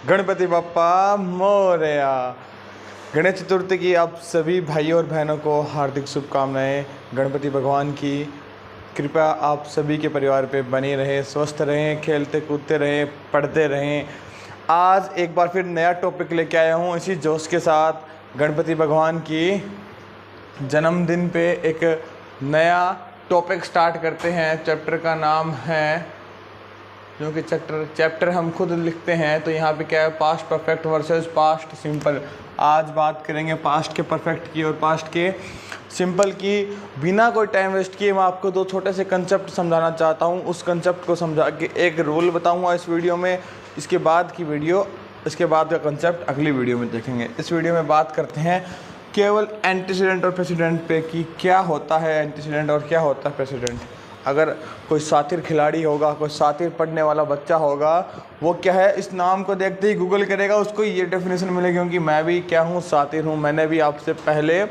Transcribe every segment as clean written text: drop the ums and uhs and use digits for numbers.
गणपति बप्पा मोरया। गणेश चतुर्थी की आप सभी भाइयों और बहनों को हार्दिक शुभकामनाएं। गणपति भगवान की कृपा आप सभी के परिवार पे बनी रहे, स्वस्थ रहें, खेलते कूदते रहें, पढ़ते रहें। आज एक बार फिर नया टॉपिक लेके आया हूँ इसी जोश के साथ। गणपति भगवान की जन्मदिन पे एक नया टॉपिक स्टार्ट करते हैं। चैप्टर का नाम है, क्योंकि चैप्टर हम खुद लिखते हैं तो यहाँ पे क्या है, past perfect versus past simple. आज बात करेंगे पास्ट के परफेक्ट की और पास्ट के सिंपल की। बिना कोई टाइम वेस्ट किए मैं आपको दो छोटे से कंसेप्ट समझाना चाहता हूँ। उस कंसेप्ट को समझा के एक रूल बताऊँगा इस वीडियो में। इसके बाद का कंसेप्ट अगली वीडियो में देखेंगे। इस वीडियो में बात करते हैं केवल एंटीसीडेंट और प्रेसिडेंट पे कि क्या होता है एंटीसीडेंट और क्या होता है प्रेसिडेंट। अगर कोई शातिर खिलाड़ी होगा, कोई शातिर पढ़ने वाला बच्चा होगा, वो क्या है, इस नाम को देखते ही गूगल करेगा, उसको ये डेफिनेशन मिलेगी। क्योंकि मैं भी क्या हूँ, शातिर हूँ। मैंने भी आपसे पहले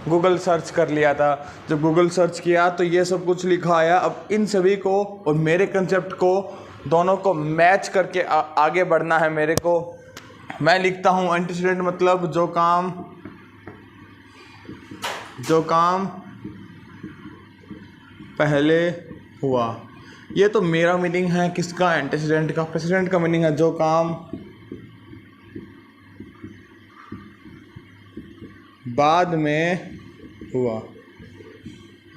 गूगल सर्च कर लिया था। जब गूगल सर्च किया तो ये सब कुछ लिखा आया। अब इन सभी को और मेरे कंसेप्ट को दोनों को मैच करके आगे बढ़ना है मेरे को। मैं लिखता हूँ एंटीसीडेंट मतलब जो काम पहले हुआ। ये तो मेरा मीनिंग है किसका, एंटीसीडेंट का। प्रेसिडेंट का मीनिंग है जो काम बाद में हुआ,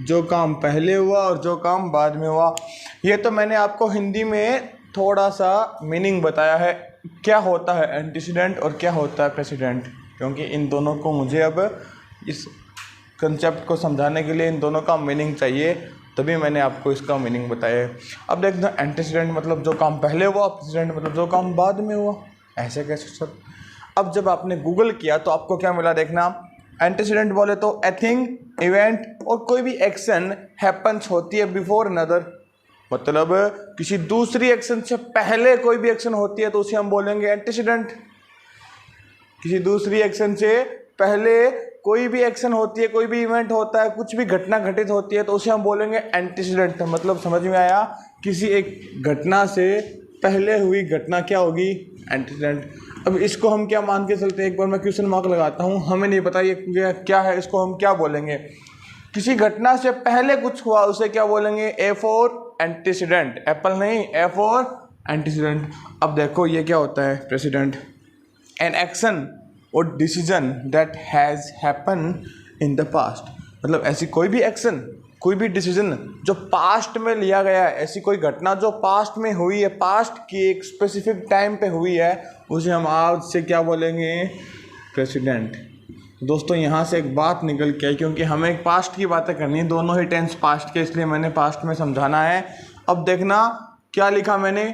जो काम पहले हुआ और जो काम बाद में हुआ। ये तो मैंने आपको हिंदी में थोड़ा सा मीनिंग बताया है क्या होता है एंटीसीडेंट और क्या होता है प्रेसिडेंट। क्योंकि इन दोनों को मुझे अब इस कंसेप्ट को समझाने के लिए इन दोनों का मीनिंग चाहिए, तभी मैंने आपको इसका मीनिंग बताया है। अब देखना, एंटीसीडेंट मतलब जो काम पहले हुआ, प्रेसिडेंट मतलब जो काम बाद में हुआ। ऐसे कैसे सर? अब जब आपने गूगल किया तो आपको क्या मिला, देखना। एंटीसीडेंट बोले तो ए थिंग, इवेंट और कोई भी एक्शन हैपन्स होती है बिफोर अनदर। मतलब किसी दूसरी एक्शन से पहले कोई भी एक्शन होती है तो उसे हम बोलेंगे एंटीसीडेंट। किसी दूसरी एक्शन से पहले कोई भी एक्शन होती है, कोई भी इवेंट होता है, कुछ भी घटना घटित होती है तो उसे हम बोलेंगे एंटीसीडेंट। मतलब समझ में आया, किसी एक घटना से पहले हुई घटना क्या होगी, एंटीसीडेंट। अब इसको हम क्या मान के चलते हैं, एक बार मैं क्वेश्चन मार्क लगाता हूँ, हमें नहीं पता ये क्या है, इसको हम क्या बोलेंगे। किसी घटना से पहले कुछ हुआ उसे क्या बोलेंगे, ए फॉर एंटीसीडेंट। एप्पल नहीं, ए फॉर एंटीसीडेंट। अब देखो ये क्या होता है प्रेसिडेंट, एन एक्शन और decision that has happen in the past. मतलब ऐसी कोई भी एक्शन, कोई भी डिसीजन जो पास्ट में लिया गया है, ऐसी कोई घटना जो पास्ट में हुई है, पास्ट की एक स्पेसिफिक टाइम पे हुई है, उसे हम आज से क्या बोलेंगे, प्रेसिडेंट। दोस्तों यहाँ से एक बात निकल के आई, क्योंकि हमें एक पास्ट की बातें करनी है, दोनों ही टेंस पास्ट के, इसलिए मैंने पास्ट में समझाना है। अब देखना क्या लिखा मैंने,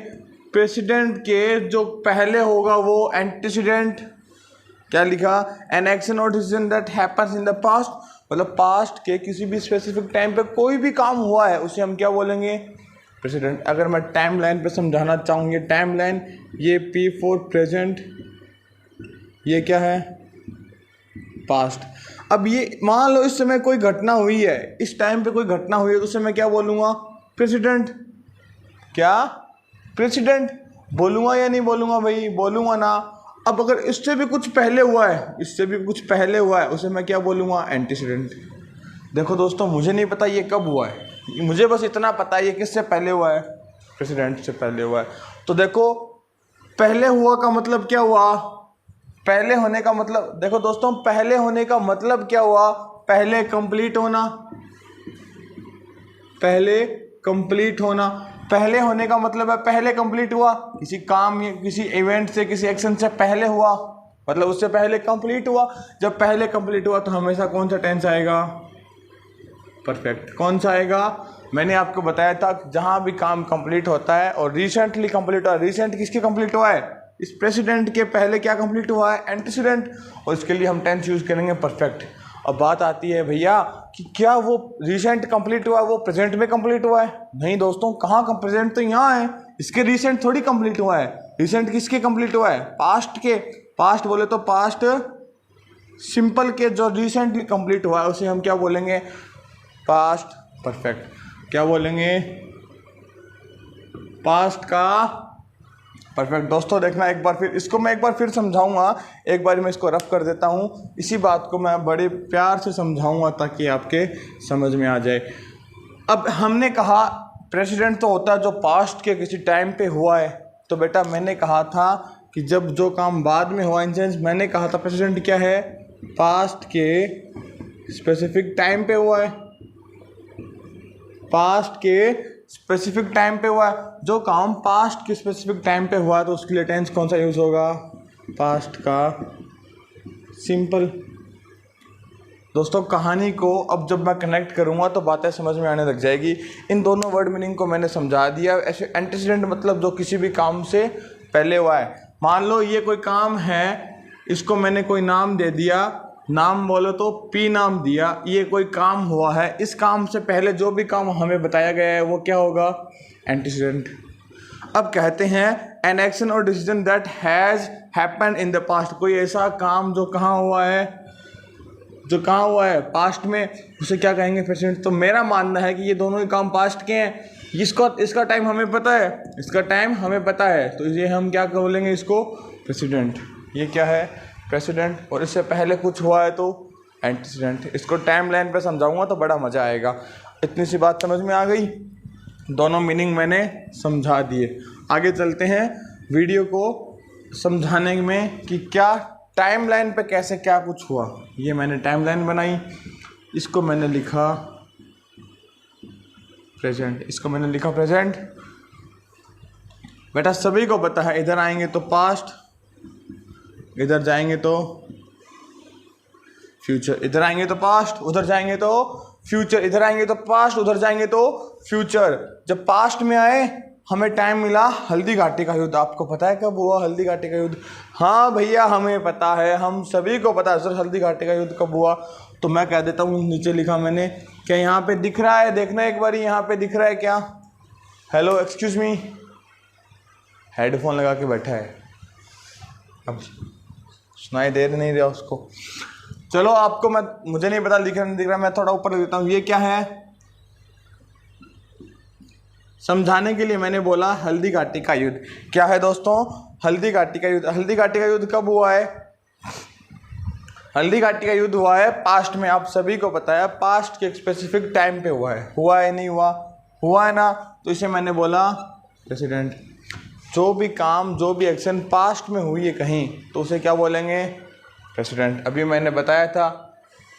प्रेसिडेंट के जो पहले होगा वो एंटीसीडेंट। क्या लिखा, एन एक्शन और decision that happens in the past. मतलब पास्ट के किसी भी स्पेसिफिक टाइम पे कोई भी काम हुआ है उसे हम क्या बोलेंगे, प्रेसिडेंट। अगर मैं टाइम लाइन पे समझाना चाहूँगी, टाइम लाइन, ये पी फॉर प्रेजेंट, ये क्या है, पास्ट। अब ये मान लो इस समय कोई घटना हुई है, इस टाइम पे कोई घटना हुई है तो उसे मैं क्या बोलूँगा, प्रेसिडेंट। क्या प्रेसिडेंट बोलूँगा या नहीं बोलूँगा भाई, बोलूँगा ना। अब अगर इससे भी कुछ पहले हुआ है, उसे मैं क्या बोलूँगा, एंटीसीडेंट। देखो दोस्तों, मुझे नहीं पता ये कब हुआ है, मुझे बस इतना पता है ये किससे पहले हुआ है, प्रेसिडेंट से पहले हुआ है। तो देखो पहले हुआ का मतलब क्या हुआ, पहले होने का मतलब, देखो दोस्तों पहले होने का मतलब क्या हुआ, पहले कंप्लीट होना। पहले होने का मतलब है पहले कंप्लीट हुआ, किसी काम या किसी इवेंट से, किसी एक्शन से पहले हुआ, मतलब उससे पहले कंप्लीट हुआ। जब पहले कंप्लीट हुआ तो हमेशा कौन सा टेंस आएगा, परफेक्ट। कौन सा आएगा, मैंने आपको बताया था जहां भी काम कंप्लीट होता है और रिसेंटली कंप्लीट हुआ, रिसेंट किसके कंप्लीट हुआ है, इस प्रेसिडेंट के पहले क्या कंप्लीट हुआ है, एंटीसीडेंट। और इसके लिए हम टेंस यूज करेंगे परफेक्ट। अब बात आती है भैया कि क्या वो रिसेंट कंप्लीट हुआ है वो प्रेजेंट में कंप्लीट हुआ है, नहीं दोस्तों, कहाँ प्रेजेंट तो यहाँ है, इसके रिसेंट थोड़ी कंप्लीट हुआ है। रिसेंट किसके कंप्लीट हुआ है, पास्ट के। पास्ट बोले तो पास्ट सिंपल के जो रिसेंटली कंप्लीट हुआ है उसे हम क्या बोलेंगे, पास्ट परफेक्ट। क्या बोलेंगे, पास्ट का परफेक्ट। दोस्तों देखना एक बार फिर इसको मैं एक बार फिर समझाऊंगा, एक बार मैं इसको रफ कर देता हूँ। इसी बात को मैं बड़े प्यार से समझाऊंगा ताकि आपके समझ में आ जाए। अब हमने कहा प्रेसिडेंट तो होता है जो पास्ट के किसी टाइम पे हुआ है। तो बेटा मैंने कहा था कि जब जो काम बाद में हुआ, इन सेंस मैंने कहा था प्रेसिडेंट क्या है, पास्ट के स्पेसिफिक टाइम पे हुआ है, पास्ट के स्पेसिफिक टाइम पे हुआ है। जो काम पास्ट के स्पेसिफिक टाइम पे हुआ है तो उसके लिए टेंस कौन सा यूज़ होगा, पास्ट का सिंपल। दोस्तों कहानी को अब जब मैं कनेक्ट करूँगा तो बातें समझ में आने लग जाएगी। इन दोनों वर्ड मीनिंग को मैंने समझा दिया। ऐसे एंटीसीडेंट मतलब जो किसी भी काम से पहले हुआ है। मान लो ये कोई काम है, इसको मैंने कोई नाम दे दिया, नाम बोलो तो पी नाम दिया, ये कोई काम हुआ है, इस काम से पहले जो भी काम हमें बताया गया है वो क्या होगा, एंटीसीडेंट। अब कहते हैं एन एक्शन और decision that has happened in the past, कोई ऐसा काम जो कहाँ हुआ है, जो कहाँ हुआ है पास्ट में, उसे क्या कहेंगे, प्रेजेंट। तो मेरा मानना है कि ये दोनों ही काम पास्ट के हैं। इसका टाइम हमें पता है, इसका टाइम हमें पता है, तो ये हम क्या बोलेंगे, इसको प्रेसिडेंट। ये क्या है, प्रेसिडेंट। और इससे पहले कुछ हुआ है तो एंटीसीडेंट। इसको टाइम लाइन पर समझाऊंगा तो बड़ा मज़ा आएगा। इतनी सी बात समझ में आ गई, दोनों मीनिंग मैंने समझा दिए। आगे चलते हैं वीडियो को समझाने में कि क्या टाइम लाइन पे कैसे क्या कुछ हुआ। ये मैंने टाइम लाइन बनाई, इसको मैंने लिखा प्रेजेंट, इसको मैंने लिखा प्रेजेंट। बेटा सभी को पता है, इधर आएंगे तो पास्ट, इधर जाएंगे तो फ्यूचर, इधर आएंगे तो पास्ट, उधर जाएंगे तो फ्यूचर, इधर आएंगे तो पास्ट, उधर जाएंगे तो फ्यूचर। जब पास्ट में आए हमें टाइम मिला हल्दी घाटी का युद्ध। आपको पता है कब हुआ हल्दी घाटी का युद्ध? हाँ भैया हमें पता है, हम सभी को पता है सर हल्दी घाटी का युद्ध कब हुआ। तो मैं कह देता हूँ, नीचे लिखा मैंने, क्या यहाँ पे दिख रहा है, देखना एक बार यहाँ पे दिख रहा है क्या? हेलो एक्सक्यूज मी, हेडफोन लगा के बैठा है, अब सुनाई दे नहीं रहा उसको। चलो आपको मुझे नहीं पता दिख रहा नहीं दिख रहा, मैं थोड़ा ऊपर देता हूँ। ये क्या है, समझाने के लिए मैंने बोला हल्दी घाटी का युद्ध। क्या है दोस्तों, हल्दी घाटी का युद्ध। हल्दी घाटी का युद्ध कब हुआ है? हल्दी घाटी का युद्ध हुआ है पास्ट में। आप सभी को पता है पास्ट के स्पेसिफिक टाइम पे हुआ है। हुआ है नहीं हुआ? हुआ है ना, तो इसे मैंने बोला प्रेसिडेंट। जो भी काम, जो भी एक्शन पास्ट में हुई है कहीं, तो उसे क्या बोलेंगे, प्रेसिडेंट। अभी मैंने बताया था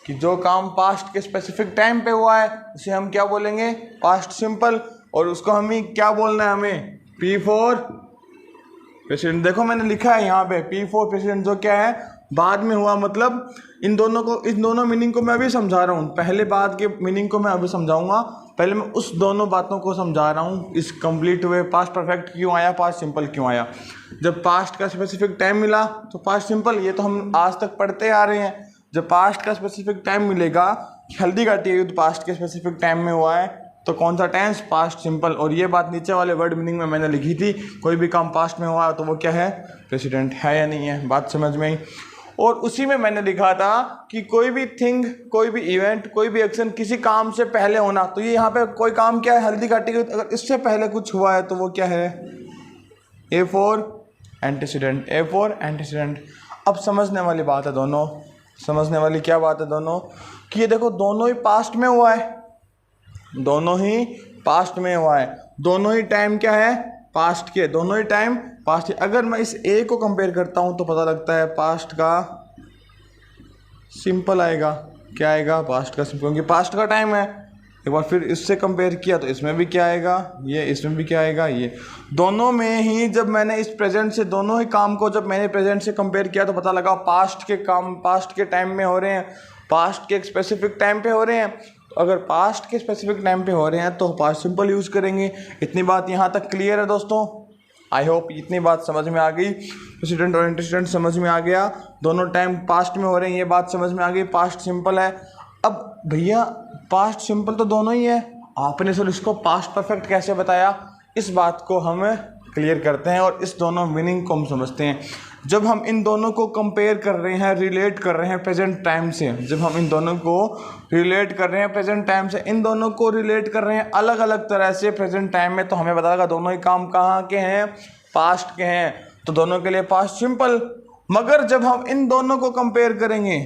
कि जो काम पास्ट के स्पेसिफिक टाइम पे हुआ है उसे हम क्या बोलेंगे, पास्ट सिंपल। और उसको हमें क्या बोलना है, हमें P4 प्रेसिडेंट। देखो मैंने लिखा है यहाँ पे P4 प्रेसिडेंट, जो क्या है, बाद में हुआ। मतलब इन दोनों मीनिंग को मैं अभी समझा रहा हूँ। पहले बाद के मीनिंग को मैं अभी समझाऊंगा, पहले मैं उस दोनों बातों को समझा रहा हूँ। इस कंप्लीट हुए पास्ट परफेक्ट क्यों आया, पास्ट सिंपल क्यों आया। जब पास्ट का स्पेसिफिक टाइम मिला तो पास्ट सिंपल, ये तो हम आज तक पढ़ते आ रहे हैं। जब पास्ट का स्पेसिफिक टाइम मिलेगा, हल्दी घाटी का युद्ध पास्ट के स्पेसिफिक टाइम में हुआ है, तो कौन सा टेंस, पास्ट सिंपल। और ये बात नीचे वाले वर्ड मीनिंग में मैंने लिखी थी, कोई भी काम पास्ट में हुआ तो वो क्या है, प्रेसिडेंट। है या नहीं है, बात समझ में आई। और उसी में मैंने लिखा था कि कोई भी थिंग, कोई भी इवेंट, कोई भी एक्शन किसी काम से पहले होना। तो ये यहाँ पे कोई काम क्या है, हल्दी घाटी का, अगर इससे पहले कुछ हुआ है तो वो क्या है, A4 एंटीसीडेंट। A4 antecedent. अब समझने वाली बात है दोनों, समझने वाली क्या बात है दोनों, कि ये देखो दोनों ही पास्ट में हुआ है, दोनों ही पास्ट में हुआ है, दोनों ही टाइम क्या है, पास्ट के, दोनों ही टाइम पास्ट। अगर मैं इस ए को कंपेयर करता हूँ तो पता लगता है पास्ट का सिंपल आएगा। क्या आएगा, पास्ट का सिंपल, क्योंकि पास्ट का टाइम है। एक बार फिर इससे कंपेयर किया तो इसमें भी क्या आएगा, ये, इसमें भी क्या आएगा, ये। दोनों में ही जब मैंने इस प्रेजेंट से, दोनों ही काम को जब मैंने प्रेजेंट से कंपेयर किया तो पता लगा पास्ट के काम पास्ट के टाइम में हो रहे हैं, पास्ट के एक स्पेसिफिक टाइम पे हो रहे हैं। तो अगर पास्ट के स्पेसिफिक टाइम पे हो रहे हैं तो पास्ट सिंपल यूज़ करेंगे। इतनी बात यहाँ तक क्लियर है दोस्तों? आई होप इतनी बात समझ में आ गई। प्रेसिडेंट और एंटीसीडेंट समझ में आ गया, दोनों टाइम पास्ट में हो रहे हैं, ये बात समझ में आ गई। पास्ट सिंपल है। अब भैया पास्ट सिंपल तो दोनों ही है, आपने सर इसको पास्ट परफेक्ट कैसे बताया, इस बात को हम क्लियर करते हैं और इस दोनों मीनिंग को हम समझते हैं। जब हम इन दोनों को कंपेयर कर रहे हैं, रिलेट कर रहे हैं प्रेजेंट टाइम से, जब हम इन दोनों को रिलेट कर रहे हैं प्रेजेंट टाइम से, इन दोनों को रिलेट कर रहे हैं अलग अलग तरह से प्रेजेंट टाइम में, तो हमें पता लगा दोनों ही काम कहाँ के हैं, पास्ट के हैं तो दोनों के लिए पास्ट सिंपल। मगर जब हम इन दोनों को कंपेयर करेंगे,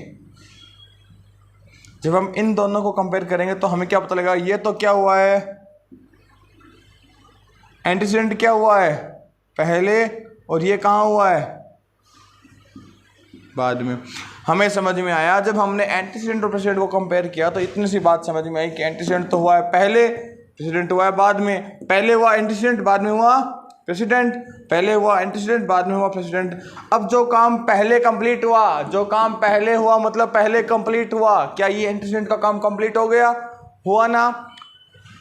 जब हम इन दोनों को कंपेयर करेंगे तो हमें क्या पता लगेगा, ये तो क्या हुआ है, एंटीसीडेंट क्या हुआ है पहले, और ये कहाँ हुआ है बाद में। हमें समझ में आया जब हमने एंटीसीडेंट और प्रेसिडेंट को कंपेयर किया तो इतनी सी बात समझ में आई कि एंटीसीडेंट तो हुआ है पहले, प्रेसिडेंट हुआ है बाद में। पहले हुआ एंटीसीडेंट, बाद में हुआ प्रेसिडेंट, पहले हुआ एंटीसीडेंट, बाद में हुआ प्रेसिडेंट। अब जो काम पहले कंप्लीट हुआ, जो काम पहले हुआ मतलब पहले कंप्लीट हुआ, क्या ये एंटीसीडेंट का काम कंप्लीट हो गया, हुआ ना।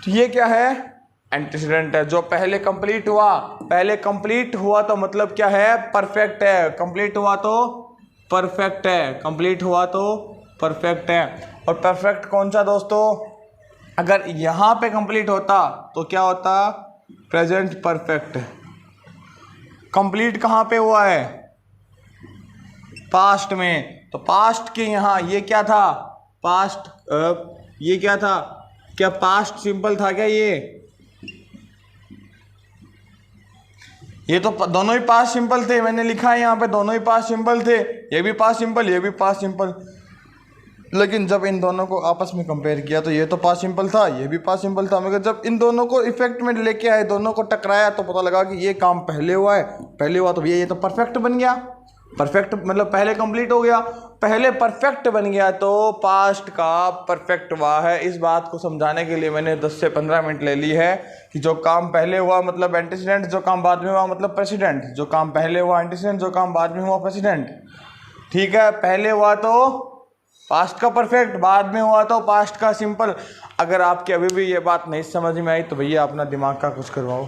तो ये क्या है, एंटीसीडेंट है। जो पहले कंप्लीट हुआ, पहले कंप्लीट हुआ तो मतलब क्या है, परफेक्ट है। कंप्लीट हुआ तो परफेक्ट है, कंप्लीट हुआ तो परफेक्ट है। और परफेक्ट कौन सा दोस्तों, अगर यहाँ पे कंप्लीट होता तो क्या होता, प्रेजेंट परफेक्ट। कंप्लीट कहाँ पे हुआ है, पास्ट में, तो पास्ट के यहाँ ये क्या था, पास्ट, ये क्या था, क्या पास्ट सिंपल था क्या, ये तो दोनों ही पास्ट सिंपल थे। मैंने लिखा है यहाँ पे दोनों ही पास्ट सिंपल थे, ये भी पास्ट सिंपल, ये भी पास्ट सिंपल। लेकिन जब इन दोनों को आपस में कंपेयर किया तो ये तो पास्ट सिंपल था, ये भी पास्ट सिंपल था। मगर जब इन दोनों को इफेक्ट में लेके आए, दोनों को टकराया तो पता लगा कि ये काम पहले हुआ है, पहले हुआ तो भैया ये तो परफेक्ट बन गया। परफेक्ट मतलब पहले कंप्लीट हो गया, पहले परफेक्ट बन गया तो पास्ट का परफेक्ट हुआ है। इस बात को समझाने के लिए मैंने 10 से 15 मिनट ले ली है कि जो काम पहले हुआ मतलब एंटीसीडेंट, जो काम बाद में हुआ मतलब प्रेसिडेंट। जो काम पहले हुआ एंटीसीडेंट, जो काम बाद में हुआ प्रेसिडेंट। ठीक है, पहले हुआ तो पास्ट का परफेक्ट, बाद में हुआ तो पास्ट का सिंपल। अगर आपकी अभी भी ये बात नहीं समझ में आई तो भैया अपना दिमाग का कुछ करवाओ।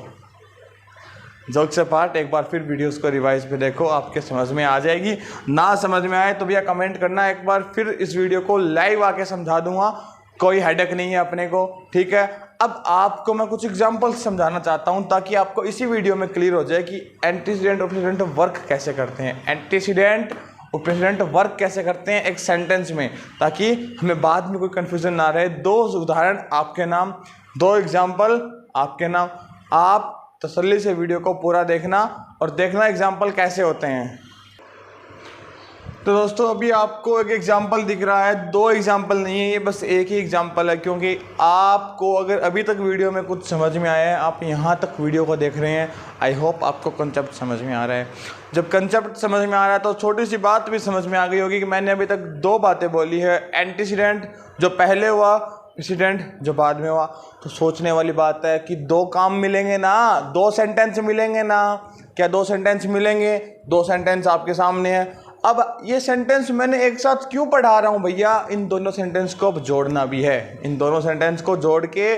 जोक से पार्ट एक बार फिर वीडियोस को रिवाइज पे देखो, आपके समझ में आ जाएगी। ना समझ में आए तो भैया कमेंट करना, एक बार फिर इस वीडियो को लाइव आके समझा दूंगा, कोई हेडेक नहीं है अपने को। ठीक है, अब आपको मैं कुछ एग्जांपल समझाना चाहता हूं ताकि आपको इसी वीडियो में क्लियर हो जाए कि एंटीसीडेंट और प्रेसिडेंट वर्क कैसे करते हैं, एंटीसीडेंट और प्रेसिडेंट वर्क कैसे करते हैं एक सेंटेंस में, ताकि हमें बाद में कोई कंफ्यूजन ना रहे। 2 उदाहरण आपके नाम, 2 एग्जाम्पल आपके नाम। आप तसल्ली से वीडियो को पूरा देखना और देखना एग्जाम्पल कैसे होते हैं। तो दोस्तों अभी आपको एक एग्जाम्पल दिख रहा है, 2 एग्जाम्पल नहीं है, ये बस एक ही एग्जाम्पल है। क्योंकि आपको अगर अभी तक वीडियो में कुछ समझ में आया है, आप यहाँ तक वीडियो को देख रहे हैं, आई होप आपको कंसेप्ट समझ में आ रहा है। जब कंसेप्ट समझ में आ रहा है तो छोटी सी बात भी समझ में आ गई होगी कि मैंने अभी तक 2 बातें बोली है, एंटीसीडेंट जो पहले हुआ, प्रेसिडेंट जो बाद में हुआ। तो सोचने वाली बात है कि 2 काम मिलेंगे ना, 2 सेंटेंस मिलेंगे ना, क्या 2 सेंटेंस मिलेंगे, 2 सेंटेंस आपके सामने है। अब ये सेंटेंस मैंने एक साथ क्यों पढ़ा रहा हूँ भैया, इन दोनों सेंटेंस को अब जोड़ना भी है। इन दोनों सेंटेंस को जोड़ के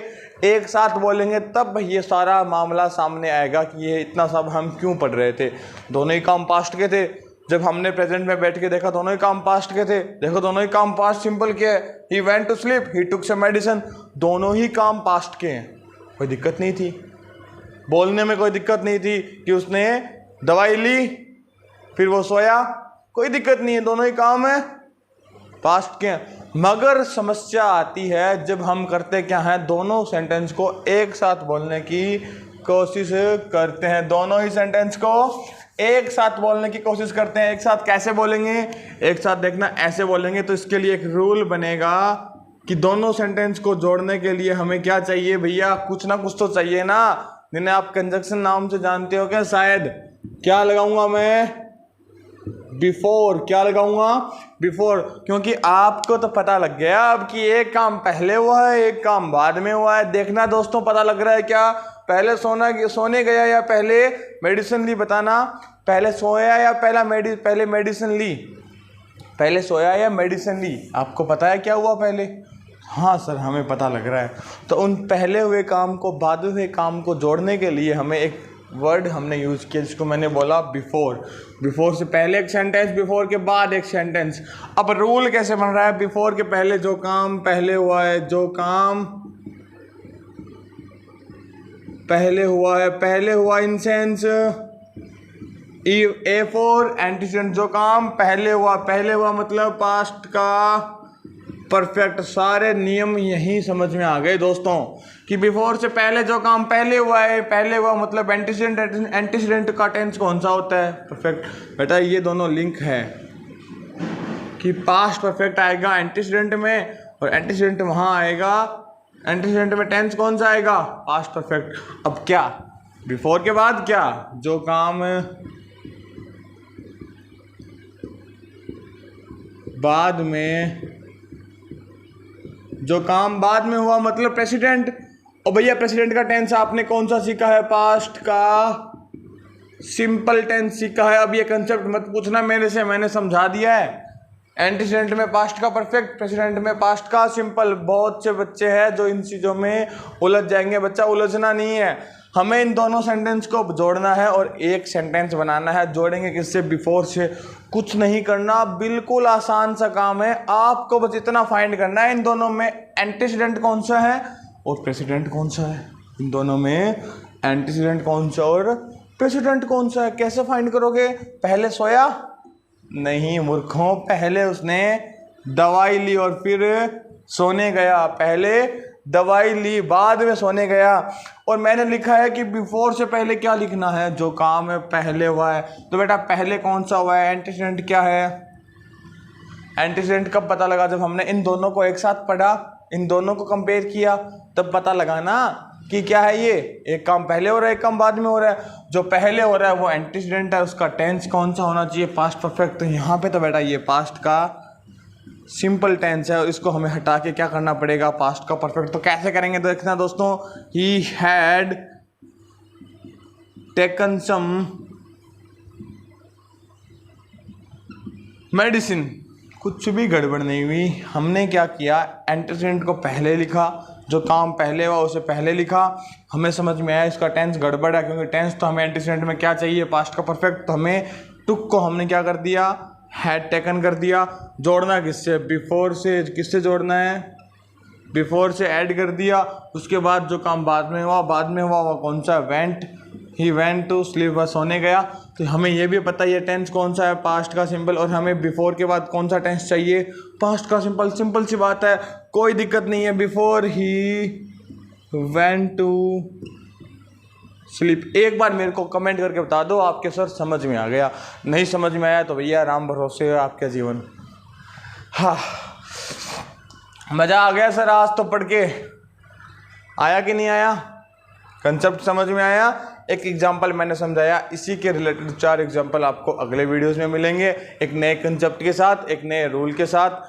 एक साथ बोलेंगे तब ये सारा मामला सामने आएगा कि ये इतना सब हम क्यों पढ़ रहे थे। दोनों ही काम पास्ट के थे। जब हमने प्रेजेंट में बैठ के देखा दोनों ही काम पास्ट के थे। देखो दोनों ही काम पास्ट सिंपल के है, he went to sleep, he took some medicine, दोनों ही काम पास्ट के हैं। कोई दिक्कत नहीं थी, बोलने में कोई दिक्कत नहीं थी कि उसने दवाई ली फिर वो सोया, कोई दिक्कत नहीं है, दोनों ही काम है पास्ट के हैं। मगर समस्या आती है जब हम करते क्या हैं, दोनों सेंटेंस को एक साथ बोलने की कोशिश करते हैं। दोनों ही सेंटेंस को एक साथ बोलने की कोशिश करते हैं। एक साथ कैसे बोलेंगे, एक साथ देखना ऐसे बोलेंगे। तो इसके लिए एक रूल बनेगा कि दोनों सेंटेंस को जोड़ने के लिए हमें क्या चाहिए भैया, कुछ ना कुछ तो चाहिए ना, जिन्हें आप कंजक्शन नाम से जानते हो क्या शायद। क्या लगाऊंगा मैं, बिफोर। क्या लगाऊंगा, बिफोर। क्योंकि आपको तो पता लग गया अब कि एक काम पहले हुआ है, एक काम बाद में हुआ है। देखना दोस्तों पता लग रहा है क्या, पहले सोने गया या पहले मेडिसिन ली, बताना पहले सोया या पहले मेडिसिन ली, पहले सोया या मेडिसिन ली। आपको पता है क्या हुआ पहले, हाँ सर हमें पता लग रहा है। तो उन पहले हुए काम को बाद हुए काम को जोड़ने के लिए हमें एक वर्ड हमने यूज़ किया जिसको मैंने बोला बिफोर। बिफोर से पहले एक सेंटेंस, बिफोर के बाद एक सेंटेंस। अब रूल कैसे बन रहा है, बिफोर के पहले जो काम पहले हुआ है, जो काम पहले हुआ है, पहले हुआ in sense A for antecedent, जो काम पहले हुआ, पहले हुआ मतलब पास्ट का परफेक्ट। सारे नियम यही समझ में आ गए दोस्तों कि बिफोर से पहले जो काम पहले हुआ है, पहले हुआ मतलब एंटीसीडेंट, एंटीसीडेंट का टेंस कौन सा होता है? परफेक्ट। बेटा ये दोनों लिंक है कि पास्ट परफेक्ट आएगा एंटीसीडेंट में और एंटीसीडेंट वहाँ आएगा, एंटीसीडेंट में टेंस कौन सा आएगा? Past perfect. अब क्या बिफोर के बाद क्या? जो काम बाद में, जो काम बाद में हुआ मतलब प्रेसिडेंट। और भैया प्रेसिडेंट का टेंस आपने कौन सा सीखा है? पास्ट का सिंपल टेंस सीखा है। अब ये कंसेप्ट मत पूछना मेरे से, मैंने समझा दिया है। एंटीसीडेंट में पास्ट का परफेक्ट, प्रेसिडेंट में पास्ट का सिंपल। बहुत से बच्चे हैं जो इन चीज़ों में उलझ जाएंगे। बच्चा उलझना नहीं है, हमें इन दोनों सेंटेंस को जोड़ना है और एक सेंटेंस बनाना है। जोड़ेंगे किससे? बिफोर से। कुछ नहीं करना, बिल्कुल आसान सा काम है। आपको बस इतना फाइंड करना है इन दोनों में एंटीसीडेंट कौन सा है और प्रेसिडेंट कौन सा है। इन दोनों में एंटीसीडेंट कौन सा और प्रेसिडेंट कौन सा है। कैसे फाइंड करोगे? पहले सोया नहीं मूर्खों, पहले उसने दवाई ली और फिर सोने गया। पहले दवाई ली, बाद में सोने गया। और मैंने लिखा है कि बिफोर से पहले क्या लिखना है? जो काम है पहले हुआ है। तो बेटा पहले कौन सा हुआ है? एंटीसीडेंट क्या है? एंटीसीडेंट कब पता लगा? जब हमने इन दोनों को एक साथ पढ़ा, इन दोनों को कंपेयर किया, तब पता लगा ना कि क्या है ये, एक काम पहले हो रहा है, एक काम बाद में हो रहा है। जो पहले हो रहा है वो एंटीसीडेंट है, उसका टेंस कौन सा होना चाहिए? Past perfect. तो यहाँ पे तो बेटा ये पास्ट का सिंपल टेंस है और इसको हमें हटा के क्या करना पड़ेगा? पास्ट का परफेक्ट। तो कैसे करेंगे देखना दोस्तों। He had taken some medicine. कुछ भी गड़बड़ नहीं हुई। हमने क्या किया? एंटीसीडेंट को पहले लिखा, जो काम पहले हुआ उसे पहले लिखा। हमें समझ में आया इसका टेंस गड़बड़ है, क्योंकि टेंस तो हमें एंटीसीडेंट में क्या चाहिए? पास्ट का परफेक्ट। तो हमें टुक को हमने क्या कर दिया? हैड टेकन कर दिया। जोड़ना किससे? बिफोर से। किससे जोड़ना है? बिफोर से ऐड कर दिया। उसके बाद जो काम बाद में हुआ, बाद में हुआ वो कौन सा? Went. He went to sleep, वह सोने गया। तो हमें ये भी पता है ये टेंस कौन सा है? पास्ट का सिंपल। और हमें बिफोर के बाद कौन सा टेंस चाहिए? पास्ट का सिंपल। सिंपल सी बात है, कोई दिक्कत नहीं है। Before he went to sleep. एक बार मेरे को कमेंट करके बता दो आपके सर समझ में आ गया। नहीं समझ में आया तो भैया राम भरोसे है आपका जीवन। हाँ, मज़ा आ गया सर आज तो पढ़ के। आया कि नहीं आया? कंसेप्ट समझ में आया? एक एग्जाम्पल मैंने समझाया, इसी के रिलेटेड 4 एग्जाम्पल आपको अगले वीडियोस में मिलेंगे, एक नए कंसेप्ट के साथ, एक नए रूल के साथ।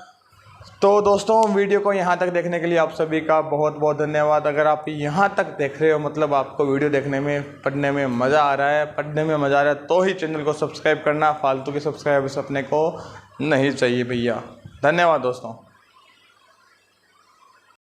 तो दोस्तों वीडियो को यहाँ तक देखने के लिए आप सभी का बहुत बहुत धन्यवाद। अगर आप यहाँ तक देख रहे हो मतलब आपको वीडियो देखने में, पढ़ने में मज़ा आ रहा है, पढ़ने में मज़ा आ रहा है, तो ही चैनल को सब्सक्राइब करना। फालतू के सब्सक्राइबर्स अपने को नहीं चाहिए भैया। धन्यवाद दोस्तों।